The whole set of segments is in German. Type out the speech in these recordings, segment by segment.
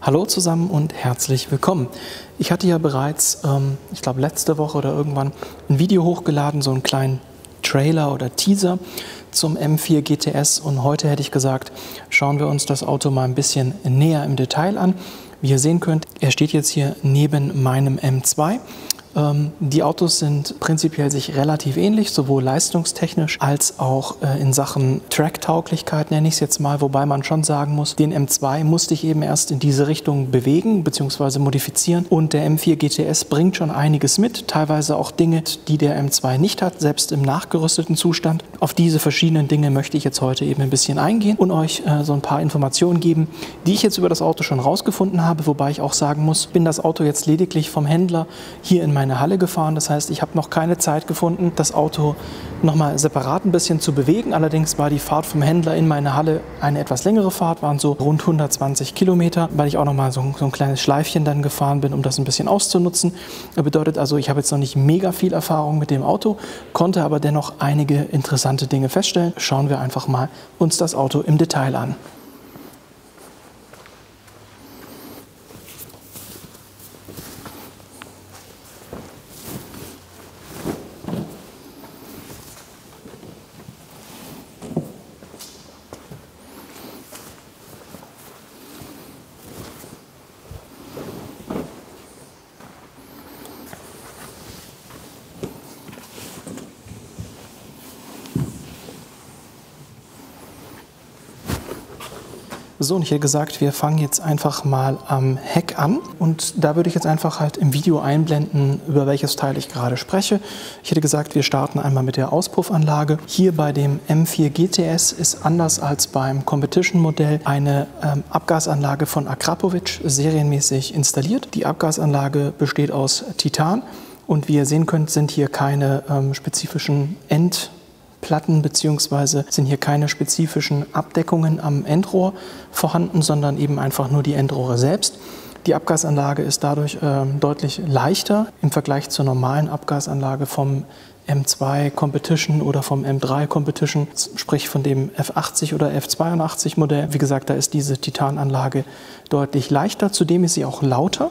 Hallo zusammen und herzlich willkommen. Ich hatte ja bereits, ich glaube letzte Woche oder irgendwann, ein Video hochgeladen, so einen kleinen Trailer oder Teaser zum M4 GTS, und heute hätte ich gesagt, schauen wir uns das Auto mal ein bisschen näher im Detail an. Wie ihr sehen könnt, er steht jetzt hier neben meinem M2. Die Autos sind prinzipiell sich relativ ähnlich, sowohl leistungstechnisch als auch in Sachen Tracktauglichkeit, nenne ich es jetzt mal, wobei man schon sagen muss, den M2 musste ich eben erst in diese Richtung bewegen bzw. modifizieren, und der M4 GTS bringt schon einiges mit, teilweise auch Dinge, die der M2 nicht hat, selbst im nachgerüsteten Zustand. Auf diese verschiedenen Dinge möchte ich jetzt heute eben ein bisschen eingehen und euch so ein paar Informationen geben, die ich jetzt über das Auto schon rausgefunden habe, wobei ich auch sagen muss, bin das Auto jetzt lediglich vom Händler hier in meine Halle gefahren. Das heißt, ich habe noch keine Zeit gefunden, das Auto nochmal separat ein bisschen zu bewegen. Allerdings war die Fahrt vom Händler in meine Halle eine etwas längere Fahrt, waren so rund 120 Kilometer, weil ich auch nochmal so ein kleines Schleifchen dann gefahren bin, um das ein bisschen auszunutzen. Das bedeutet also, ich habe jetzt noch nicht mega viel Erfahrung mit dem Auto, konnte aber dennoch einige interessante Dinge feststellen. Schauen wir einfach mal uns das Auto im Detail an. So, und ich hätte gesagt, wir fangen jetzt einfach mal am Heck an, und da würde ich jetzt einfach halt im Video einblenden, über welches Teil ich gerade spreche. Ich hätte gesagt, wir starten einmal mit der Auspuffanlage. Hier bei dem M4 GTS ist anders als beim Competition-Modell eine Abgasanlage von Akrapovic serienmäßig installiert. Die Abgasanlage besteht aus Titan, und wie ihr sehen könnt, sind hier keine spezifischen Endplatten bzw. sind hier keine spezifischen Abdeckungen am Endrohr vorhanden, sondern eben einfach nur die Endrohre selbst. Die Abgasanlage ist dadurch deutlich leichter im Vergleich zur normalen Abgasanlage vom M2 Competition oder vom M3 Competition, sprich von dem F80 oder F82 Modell. Wie gesagt, da ist diese Titananlage deutlich leichter, zudem ist sie auch lauter.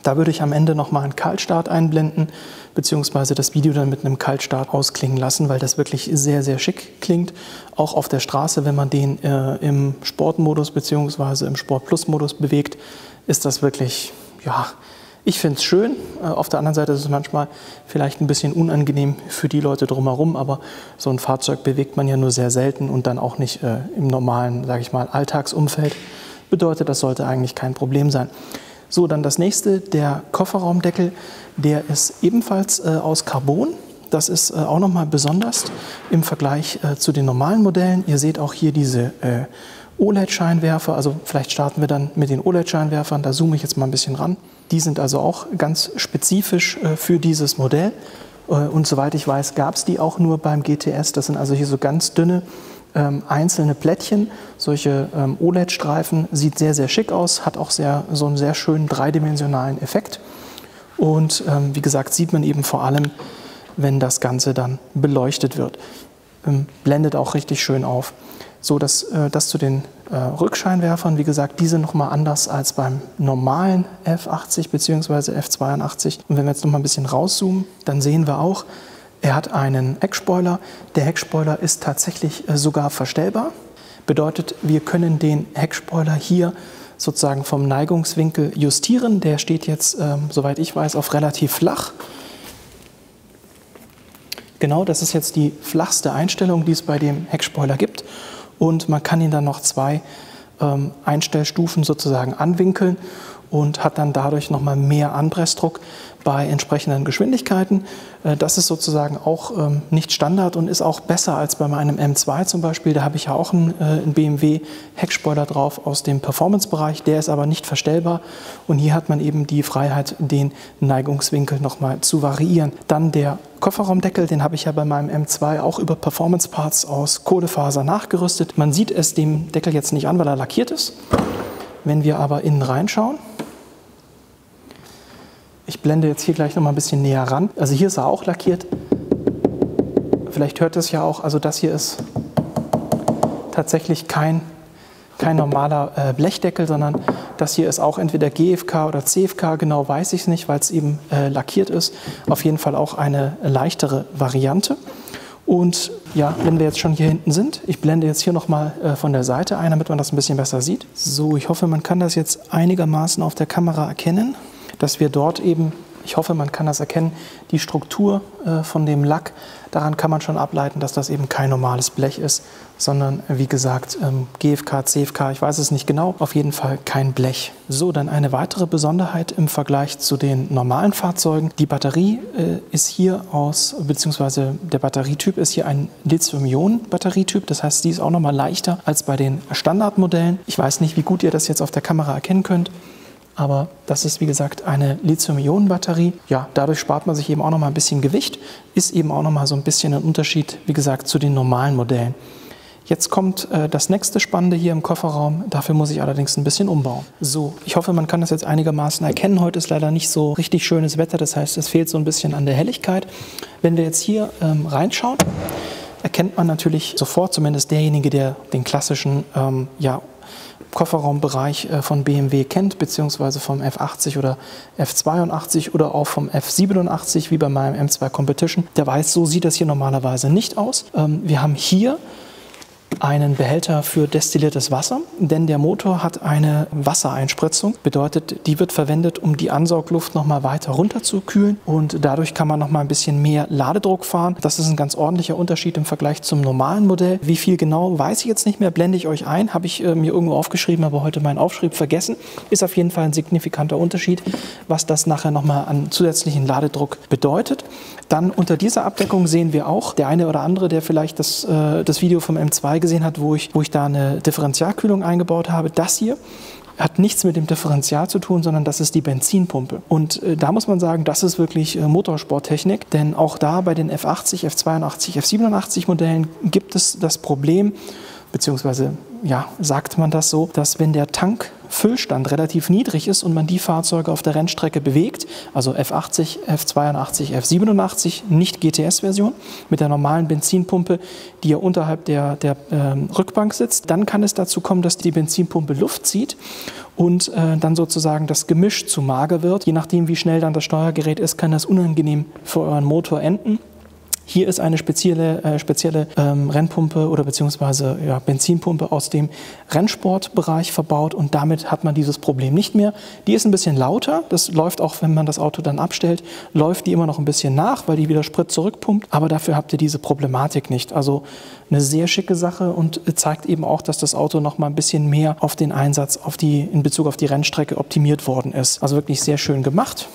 Da würde ich am Ende nochmal einen Kaltstart einblenden, beziehungsweise das Video dann mit einem Kaltstart ausklingen lassen, weil das wirklich sehr, sehr schick klingt. Auch auf der Straße, wenn man den im Sportmodus beziehungsweise im Sport-Plus-Modus bewegt, ist das wirklich, ja, ich finde es schön. Auf der anderen Seite ist es manchmal vielleicht ein bisschen unangenehm für die Leute drumherum, aber so ein Fahrzeug bewegt man ja nur sehr selten und dann auch nicht im normalen, sage ich mal, Alltagsumfeld. Bedeutet, das sollte eigentlich kein Problem sein. So, dann das nächste, der Kofferraumdeckel, der ist ebenfalls aus Carbon. Das ist auch nochmal besonders im Vergleich zu den normalen Modellen. Ihr seht auch hier diese OLED-Scheinwerfer, also vielleicht starten wir dann mit den OLED-Scheinwerfern, da zoome ich jetzt mal ein bisschen ran. Die sind also auch ganz spezifisch für dieses Modell, und soweit ich weiß, gab es die auch nur beim GTS. Das sind also hier so ganz dünne einzelne Plättchen, solche OLED-Streifen, sieht sehr, sehr schick aus, hat auch so einen sehr schönen dreidimensionalen Effekt, und wie gesagt, sieht man eben vor allem, wenn das Ganze dann beleuchtet wird. Blendet auch richtig schön auf. So, das zu den Rückscheinwerfern, wie gesagt, diese nochmal anders als beim normalen F80 bzw. F82. Und wenn wir jetzt nochmal ein bisschen rauszoomen, dann sehen wir auch, er hat einen Heckspoiler. Der Heckspoiler ist tatsächlich sogar verstellbar. Bedeutet, wir können den Heckspoiler hier sozusagen vom Neigungswinkel justieren. Der steht jetzt, soweit ich weiß, auf relativ flach. Genau, das ist jetzt die flachste Einstellung, die es bei dem Heckspoiler gibt. Und man kann ihn dann noch zwei Einstellstufen sozusagen anwinkeln und hat dann dadurch nochmal mehr Anpressdruck bei entsprechenden Geschwindigkeiten. Das ist sozusagen auch nicht Standard und ist auch besser als bei meinem M2 zum Beispiel. Da habe ich ja auch einen BMW Heckspoiler drauf aus dem Performance-Bereich. Der ist aber nicht verstellbar, und hier hat man eben die Freiheit, den Neigungswinkel nochmal zu variieren. Dann der Kofferraumdeckel, den habe ich ja bei meinem M2 auch über Performance-Parts aus Kohlefaser nachgerüstet. Man sieht es dem Deckel jetzt nicht an, weil er lackiert ist. Wenn wir aber innen reinschauen, ich blende jetzt hier gleich noch mal ein bisschen näher ran. Also hier ist er auch lackiert. Vielleicht hört es ja auch, also das hier ist tatsächlich kein normaler Blechdeckel, sondern Das hier ist auch entweder GFK oder CFK, genau weiß ich es nicht, weil es eben lackiert ist. Auf jeden Fall auch eine leichtere Variante. Und ja, wenn wir jetzt schon hier hinten sind, ich blende jetzt hier nochmal von der Seite ein, damit man das ein bisschen besser sieht. So, ich hoffe, man kann das jetzt einigermaßen auf der Kamera erkennen, dass wir dort eben, ich hoffe, man kann das erkennen, die Struktur von dem Lack, daran kann man schon ableiten, dass das eben kein normales Blech ist, sondern wie gesagt GFK, CFK, ich weiß es nicht genau, auf jeden Fall kein Blech. So, dann eine weitere Besonderheit im Vergleich zu den normalen Fahrzeugen. Die Batterie ist hier beziehungsweise der Batterietyp ist hier ein Lithium-Ionen-Batterietyp, das heißt, die ist auch nochmal leichter als bei den Standardmodellen. Ich weiß nicht, wie gut ihr das jetzt auf der Kamera erkennen könnt. Aber das ist, wie gesagt, eine Lithium-Ionen-Batterie. Ja, dadurch spart man sich eben auch noch mal ein bisschen Gewicht. Ist eben auch noch mal so ein bisschen ein Unterschied, wie gesagt, zu den normalen Modellen. Jetzt kommt das nächste Spannende hier im Kofferraum. Dafür muss ich allerdings ein bisschen umbauen. So, ich hoffe, man kann das jetzt einigermaßen erkennen. Heute ist leider nicht so richtig schönes Wetter. Das heißt, es fehlt so ein bisschen an der Helligkeit. Wenn wir jetzt hier reinschauen, erkennt man natürlich sofort, zumindest derjenige, der den klassischen Kofferraumbereich von BMW kennt, beziehungsweise vom F80 oder F82 oder auch vom F87, wie bei meinem M2 Competition. Der weiß, so sieht das hier normalerweise nicht aus. Wir haben hier einen Behälter für destilliertes Wasser, denn der Motor hat eine Wassereinspritzung. Bedeutet, die wird verwendet, um die Ansaugluft noch mal weiter runter zu kühlen und dadurch kann man noch mal ein bisschen mehr Ladedruck fahren. Das ist ein ganz ordentlicher Unterschied im Vergleich zum normalen Modell. Wie viel genau, weiß ich jetzt nicht mehr, blende ich euch ein. Habe ich mir irgendwo aufgeschrieben, aber heute meinen Aufschrieb vergessen. Ist auf jeden Fall ein signifikanter Unterschied, was das nachher noch mal an zusätzlichen Ladedruck bedeutet. Dann unter dieser Abdeckung sehen wir auch, der eine oder andere, der vielleicht das Video vom M2 gesehen hat, wo ich da eine Differentialkühlung eingebaut habe. Das hier hat nichts mit dem Differential zu tun, sondern das ist die Benzinpumpe. Und da muss man sagen, das ist wirklich Motorsporttechnik, denn auch da bei den F80, F82, F87 Modellen gibt es das Problem, beziehungsweise ja, sagt man das so, dass wenn der Tankfüllstand relativ niedrig ist und man die Fahrzeuge auf der Rennstrecke bewegt, also F80, F82, F87, nicht GTS-Version, mit der normalen Benzinpumpe, die ja unterhalb der Rückbank sitzt, dann kann es dazu kommen, dass die Benzinpumpe Luft zieht und dann sozusagen das Gemisch zu mager wird. Je nachdem, wie schnell dann das Steuergerät ist, kann das unangenehm für euren Motor enden. Hier ist eine spezielle Rennpumpe oder beziehungsweise Benzinpumpe aus dem Rennsportbereich verbaut und damit hat man dieses Problem nicht mehr. Die ist ein bisschen lauter, das läuft auch, wenn man das Auto dann abstellt, läuft die immer noch ein bisschen nach, weil die wieder Sprit zurückpumpt, aber dafür habt ihr diese Problematik nicht. Also eine sehr schicke Sache und zeigt eben auch, dass das Auto noch mal ein bisschen mehr auf den Einsatz in Bezug auf die Rennstrecke optimiert worden ist. Also wirklich sehr schön gemacht.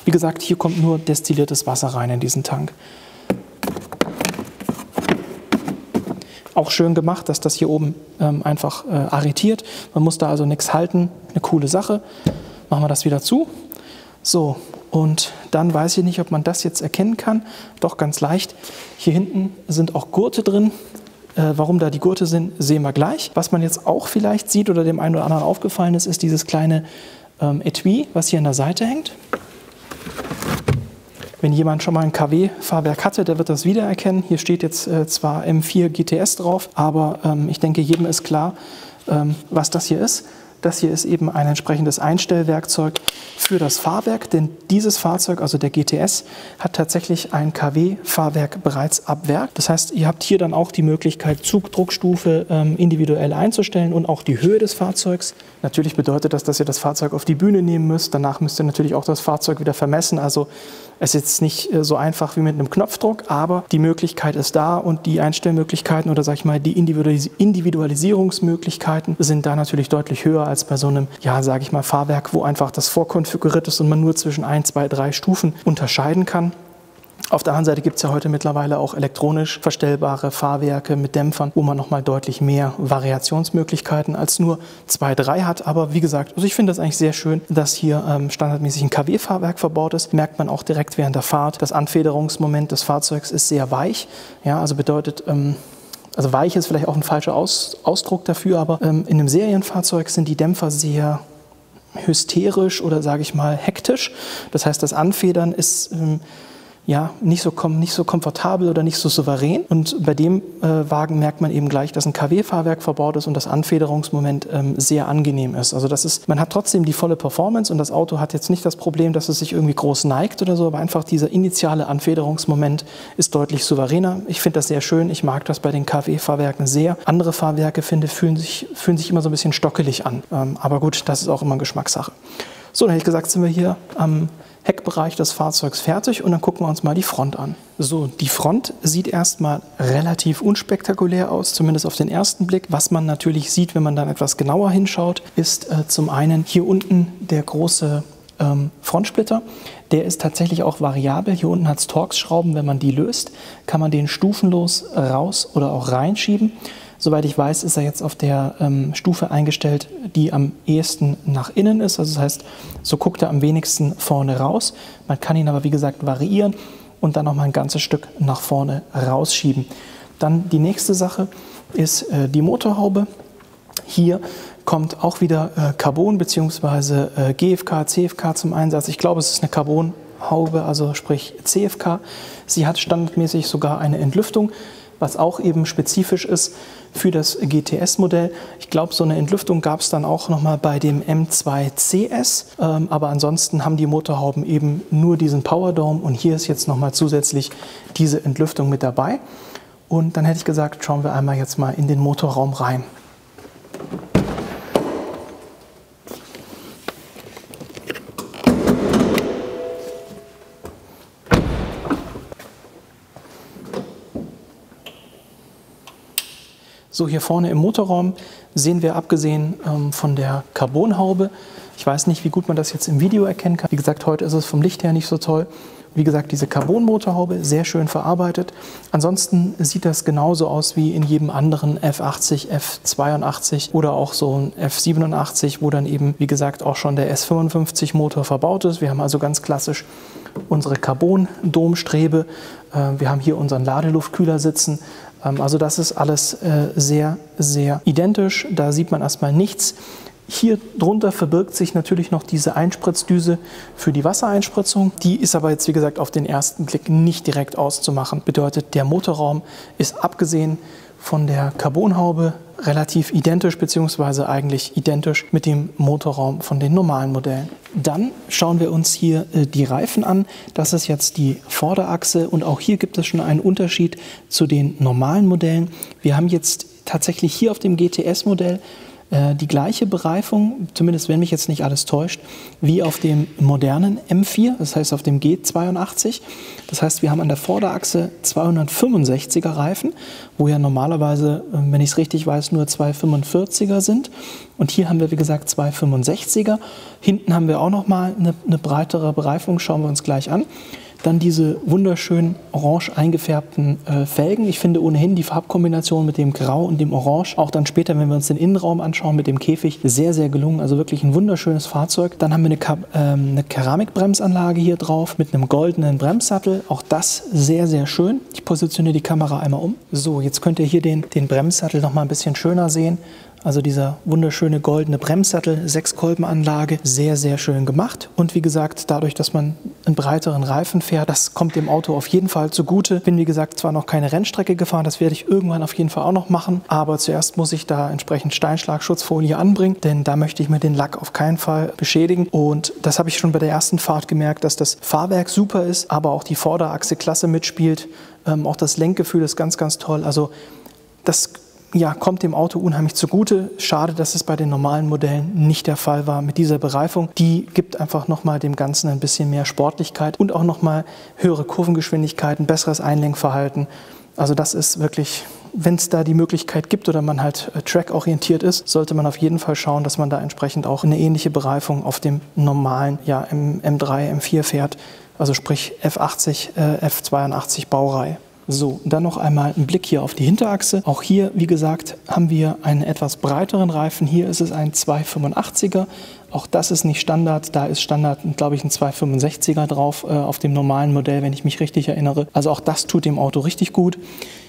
Wie gesagt, hier kommt nur destilliertes Wasser rein in diesen Tank. Auch schön gemacht, dass das hier oben einfach arretiert. Man muss da also nichts halten. Eine coole Sache. Machen wir das wieder zu. So, und dann weiß ich nicht, ob man das jetzt erkennen kann. Doch, ganz leicht. Hier hinten sind auch Gurte drin. Warum da die Gurte sind, sehen wir gleich. Was man jetzt auch vielleicht sieht oder dem einen oder anderen aufgefallen ist, ist dieses kleine Etui, was hier an der Seite hängt. Wenn jemand schon mal ein KW-Fahrwerk hatte, der wird das wiedererkennen. Hier steht jetzt zwar M4 GTS drauf, aber ich denke, jedem ist klar, was das hier ist. Das hier ist eben ein entsprechendes Einstellwerkzeug für das Fahrwerk, denn dieses Fahrzeug, also der GTS, hat tatsächlich ein KW-Fahrwerk bereits ab Werk. Das heißt, ihr habt hier dann auch die Möglichkeit, Zugdruckstufe individuell einzustellen und auch die Höhe des Fahrzeugs. Natürlich bedeutet das, dass ihr das Fahrzeug auf die Bühne nehmen müsst. Danach müsst ihr natürlich auch das Fahrzeug wieder vermessen. Also es ist jetzt nicht so einfach wie mit einem Knopfdruck, aber die Möglichkeit ist da und die Einstellmöglichkeiten oder sag ich mal die Individualisierungsmöglichkeiten sind da natürlich deutlich höher als bei so einem, ja, sage ich mal, Fahrwerk, wo einfach das vorkonfiguriert ist und man nur zwischen 1, 2, 3 Stufen unterscheiden kann. Auf der anderen Seite gibt es ja heute mittlerweile auch elektronisch verstellbare Fahrwerke mit Dämpfern, wo man nochmal deutlich mehr Variationsmöglichkeiten als nur 2, 3 hat. Aber wie gesagt, also ich finde das eigentlich sehr schön, dass hier standardmäßig ein KW-Fahrwerk verbaut ist. Merkt man auch direkt während der Fahrt. Das Anfederungsmoment des Fahrzeugs ist sehr weich. Ja, also bedeutet, also weich ist vielleicht auch ein falscher Ausdruck dafür, aber in einem Serienfahrzeug sind die Dämpfer sehr hysterisch oder sage ich mal hektisch. Das heißt, das Anfedern ist ja, nicht so komfortabel oder nicht so souverän. Und bei dem Wagen merkt man eben gleich, dass ein KW-Fahrwerk verbaut ist und das Anfederungsmoment sehr angenehm ist. Also man hat trotzdem die volle Performance und das Auto hat jetzt nicht das Problem, dass es sich irgendwie groß neigt oder so, aber einfach dieser initiale Anfederungsmoment ist deutlich souveräner. Ich finde das sehr schön. Ich mag das bei den KW-Fahrwerken sehr. Andere Fahrwerke, fühlen sich immer so ein bisschen stockelig an. Aber gut, das ist auch immer Geschmackssache. So, dann hätte ich gesagt, sind wir hier am Heckbereich des Fahrzeugs fertig und dann gucken wir uns mal die Front an. So, die Front sieht erstmal relativ unspektakulär aus, zumindest auf den ersten Blick. Was man natürlich sieht, wenn man dann etwas genauer hinschaut, ist zum einen hier unten der große Frontsplitter. Der ist tatsächlich auch variabel. Hier unten hat es Torx-Schrauben. Wenn man die löst, kann man den stufenlos raus oder auch reinschieben. Soweit ich weiß, ist er jetzt auf der Stufe eingestellt, die am ehesten nach innen ist. Also das heißt, so guckt er am wenigsten vorne raus. Man kann ihn aber, wie gesagt, variieren und dann nochmal ein ganzes Stück nach vorne rausschieben. Dann die nächste Sache ist die Motorhaube. Hier kommt auch wieder Carbon bzw. GFK, CFK zum Einsatz. Ich glaube, es ist eine Carbonhaube, also sprich CFK. Sie hat standardmäßig sogar eine Entlüftung, was auch eben spezifisch ist für das GTS-Modell. Ich glaube, so eine Entlüftung gab es dann auch nochmal bei dem M2 CS, aber ansonsten haben die Motorhauben eben nur diesen Power Dome und hier ist jetzt nochmal zusätzlich diese Entlüftung mit dabei. Und dann hätte ich gesagt, schauen wir einmal jetzt mal in den Motorraum rein. So, hier vorne im Motorraum sehen wir, abgesehen von der Carbonhaube, ich weiß nicht, wie gut man das jetzt im Video erkennen kann. Wie gesagt, heute ist es vom Licht her nicht so toll. Wie gesagt, diese Carbon-Motorhaube, sehr schön verarbeitet. Ansonsten sieht das genauso aus wie in jedem anderen F80, F82 oder auch so ein F87, wo dann eben, wie gesagt, auch schon der S55-Motor verbaut ist. Wir haben also ganz klassisch unsere Carbon-Domstrebe. Wir haben hier unseren Ladeluftkühler sitzen. Also das ist alles sehr, sehr identisch. Da sieht man erstmal nichts. Hier drunter verbirgt sich natürlich noch diese Einspritzdüse für die Wassereinspritzung. Die ist aber jetzt, wie gesagt, auf den ersten Blick nicht direkt auszumachen. Bedeutet, der Motorraum ist abgesehen von der Carbonhaube relativ identisch, beziehungsweise eigentlich identisch mit dem Motorraum von den normalen Modellen. Dann schauen wir uns hier die Reifen an. Das ist jetzt die Vorderachse und auch hier gibt es schon einen Unterschied zu den normalen Modellen. Wir haben jetzt tatsächlich hier auf dem GTS-Modell die gleiche Bereifung, zumindest wenn mich jetzt nicht alles täuscht, wie auf dem modernen M4, das heißt auf dem G82. Das heißt, wir haben an der Vorderachse 265er Reifen, wo ja normalerweise, wenn ich es richtig weiß, nur 245er sind. Und hier haben wir, wie gesagt, 265er. Hinten haben wir auch nochmal eine breitere Bereifung, schauen wir uns gleich an. Dann diese wunderschön orange eingefärbten Felgen. Ich finde ohnehin die Farbkombination mit dem Grau und dem Orange, auch dann später, wenn wir uns den Innenraum anschauen mit dem Käfig, sehr, sehr gelungen. Also wirklich ein wunderschönes Fahrzeug. Dann haben wir eine Keramikbremsanlage hier drauf mit einem goldenen Bremssattel. Auch das sehr, sehr schön. Ich positioniere die Kamera einmal um. So, jetzt könnt ihr hier den Bremssattel noch mal ein bisschen schöner sehen. Also dieser wunderschöne goldene Bremssattel, 6-Kolbenanlage, sehr, sehr schön gemacht. Und wie gesagt, dadurch, dass man einen breiteren Reifen fährt, das kommt dem Auto auf jeden Fall zugute. Bin, wie gesagt, zwar noch keine Rennstrecke gefahren, das werde ich irgendwann auf jeden Fall auch noch machen. Aber zuerst muss ich da entsprechend Steinschlagschutzfolie anbringen, denn da möchte ich mir den Lack auf keinen Fall beschädigen. Und das habe ich schon bei der ersten Fahrt gemerkt, dass das Fahrwerk super ist, aber auch die Vorderachse klasse mitspielt. Auch das Lenkgefühl ist ganz, ganz toll. Also das kommt dem Auto unheimlich zugute. Schade, dass es bei den normalen Modellen nicht der Fall war mit dieser Bereifung. Die gibt einfach nochmal dem Ganzen ein bisschen mehr Sportlichkeit und auch nochmal höhere Kurvengeschwindigkeiten, besseres Einlenkverhalten. Also das ist wirklich, wenn es da die Möglichkeit gibt oder man halt trackorientiert ist, sollte man auf jeden Fall schauen, dass man da entsprechend auch eine ähnliche Bereifung auf dem normalen M3, M4 fährt. Also sprich F80, F82 Baureihe. So, dann noch einmal ein Blick hier auf die Hinterachse. Auch hier, wie gesagt, haben wir einen etwas breiteren Reifen. Hier ist es ein 285er, Auch das ist nicht Standard. Da ist Standard, glaube ich, ein 265er drauf auf dem normalen Modell, wenn ich mich richtig erinnere. Also auch das tut dem Auto richtig gut.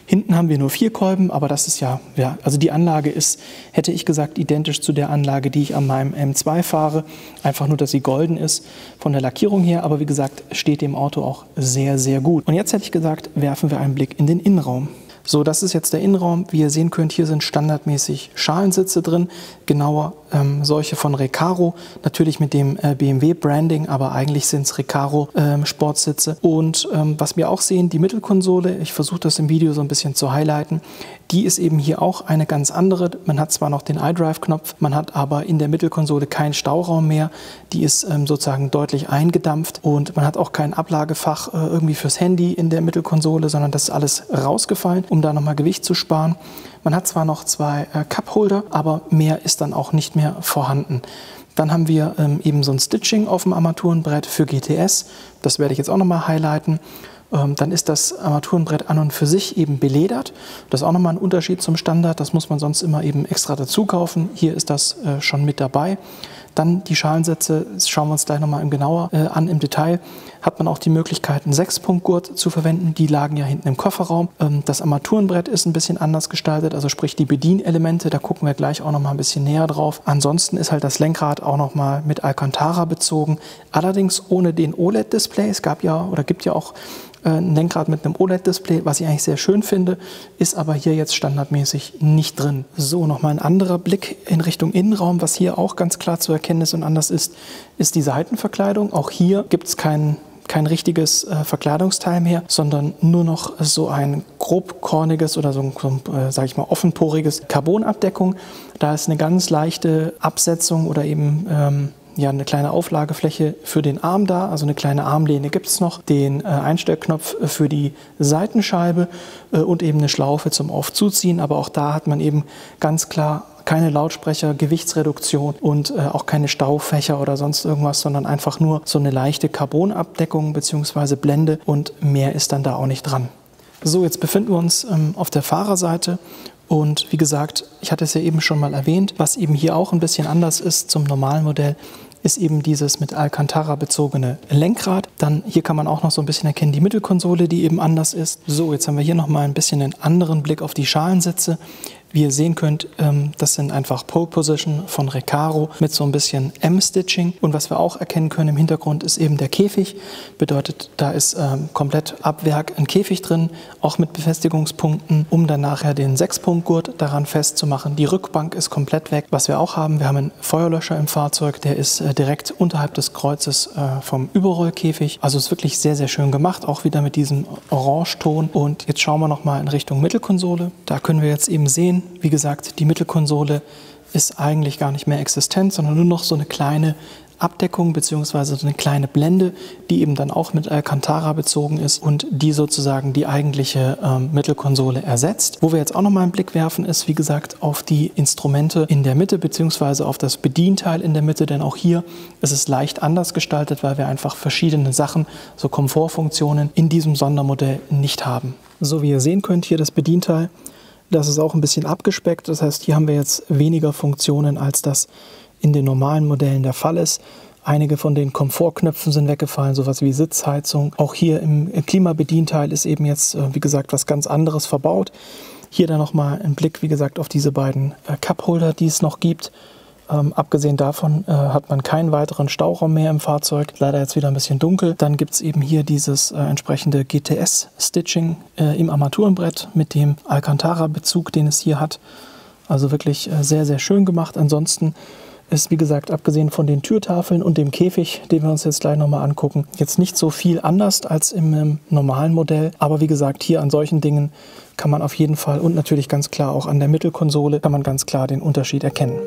Hinten haben wir nur 4 Kolben, aber das ist ja, also die Anlage ist, hätte ich gesagt, identisch zu der Anlage, die ich an meinem M2 fahre. Einfach nur, dass sie golden ist von der Lackierung her, aber wie gesagt, steht dem Auto auch sehr, sehr gut. Und jetzt hätte ich gesagt, werfen wir einen Blick in den Innenraum. So, das ist jetzt der Innenraum. Wie ihr sehen könnt, hier sind standardmäßig Schalensitze drin, genauer solche von Recaro, natürlich mit dem BMW-Branding, aber eigentlich sind es Recaro-Sportsitze. Und was wir auch sehen, die Mittelkonsole, ich versuche das im Video so ein bisschen zu highlighten, die ist eben hier auch eine ganz andere. Man hat zwar noch den iDrive-Knopf, man hat aber in der Mittelkonsole keinen Stauraum mehr. Die ist sozusagen deutlich eingedampft und man hat auch kein Ablagefach irgendwie fürs Handy in der Mittelkonsole, sondern das ist alles rausgefallen, um da nochmal Gewicht zu sparen. Man hat zwar noch 2 Cupholder, aber mehr ist dann auch nicht mehr vorhanden. Dann haben wir eben so ein Stitching auf dem Armaturenbrett für GTS. Das werde ich jetzt auch nochmal highlighten. Dann ist das Armaturenbrett an und für sich eben beledert. Das ist auch nochmal ein Unterschied zum Standard. Das muss man sonst immer eben extra dazu kaufen. Hier ist das schon mit dabei. Dann die Schalensätze, das schauen wir uns gleich nochmal genauer an im Detail. Hat man auch die Möglichkeit, einen 6-Punkt-Gurt zu verwenden. Die lagen ja hinten im Kofferraum. Das Armaturenbrett ist ein bisschen anders gestaltet, also sprich die Bedienelemente, da gucken wir gleich auch nochmal ein bisschen näher drauf. Ansonsten ist halt das Lenkrad auch nochmal mit Alcantara bezogen, allerdings ohne den OLED-Display. Es gab ja oder gibt ja auch ein Lenkrad mit einem OLED-Display, was ich eigentlich sehr schön finde, ist aber hier jetzt standardmäßig nicht drin. So, nochmal ein anderer Blick in Richtung Innenraum, was hier auch ganz klar zu erkennen ist und anders ist die Seitenverkleidung. Auch hier gibt es kein richtiges Verkleidungsteil mehr, sondern nur noch so ein grobkorniges oder so sage ich mal, offenporiges Carbonabdeckung. Da ist eine ganz leichte Absetzung oder eben eine kleine Auflagefläche für den Arm da, also eine kleine Armlehne gibt es noch, den Einstellknopf für die Seitenscheibe und eben eine Schlaufe zum Auf-Zuziehen, aber auch da hat man eben ganz klar keine Lautsprecher, Gewichtsreduktion und auch keine Staufächer oder sonst irgendwas, sondern einfach nur so eine leichte Carbonabdeckung bzw. Blende und mehr ist dann da auch nicht dran. So, jetzt befinden wir uns auf der Fahrerseite. Und wie gesagt, ich hatte es ja eben schon mal erwähnt, was eben hier auch ein bisschen anders ist zum normalen Modell, ist eben dieses mit Alcantara bezogene Lenkrad. Dann hier kann man auch noch so ein bisschen erkennen die Mittelkonsole, die eben anders ist. So, jetzt haben wir hier noch mal ein bisschen einen anderen Blick auf die Schalensitze. Wie ihr sehen könnt, das sind einfach Pole Position von Recaro mit so ein bisschen M-Stitching. Und was wir auch erkennen können im Hintergrund ist eben der Käfig. Bedeutet, da ist komplett ab Werk ein Käfig drin, auch mit Befestigungspunkten, um dann nachher den 6-Punkt-Gurt daran festzumachen. Die Rückbank ist komplett weg. Was wir auch haben, wir haben einen Feuerlöscher im Fahrzeug, der ist direkt unterhalb des Kreuzes vom Überrollkäfig. Also ist wirklich sehr, sehr schön gemacht, auch wieder mit diesem Orangeton. Und jetzt schauen wir nochmal in Richtung Mittelkonsole. Da können wir jetzt eben sehen, wie gesagt, die Mittelkonsole ist eigentlich gar nicht mehr existent, sondern nur noch so eine kleine Abdeckung bzw. so eine kleine Blende, die eben dann auch mit Alcantara bezogen ist und die sozusagen die eigentliche Mittelkonsole ersetzt. Wo wir jetzt auch noch mal einen Blick werfen, ist wie gesagt auf die Instrumente in der Mitte bzw. auf das Bedienteil in der Mitte, denn auch hier ist es leicht anders gestaltet, weil wir einfach verschiedene Sachen, so Komfortfunktionen in diesem Sondermodell nicht haben. So wie ihr sehen könnt, hier das Bedienteil. Das ist auch ein bisschen abgespeckt, das heißt, hier haben wir jetzt weniger Funktionen, als das in den normalen Modellen der Fall ist. Einige von den Komfortknöpfen sind weggefallen, sowas wie Sitzheizung. Auch hier im Klimabedienteil ist eben jetzt, wie gesagt, was ganz anderes verbaut. Hier dann nochmal ein Blick, wie gesagt, auf diese beiden Cupholder, die es noch gibt. Abgesehen davon hat man keinen weiteren Stauraum mehr im Fahrzeug. Leider jetzt wieder ein bisschen dunkel. Dann gibt es eben hier dieses entsprechende GTS-Stitching im Armaturenbrett mit dem Alcantara-Bezug, den es hier hat. Also wirklich sehr, sehr schön gemacht. Ansonsten ist, wie gesagt, abgesehen von den Türtafeln und dem Käfig, den wir uns jetzt gleich nochmal angucken, jetzt nicht so viel anders als im normalen Modell. Aber wie gesagt, hier an solchen Dingen kann man auf jeden Fall und natürlich ganz klar auch an der Mittelkonsole kann man ganz klar den Unterschied erkennen.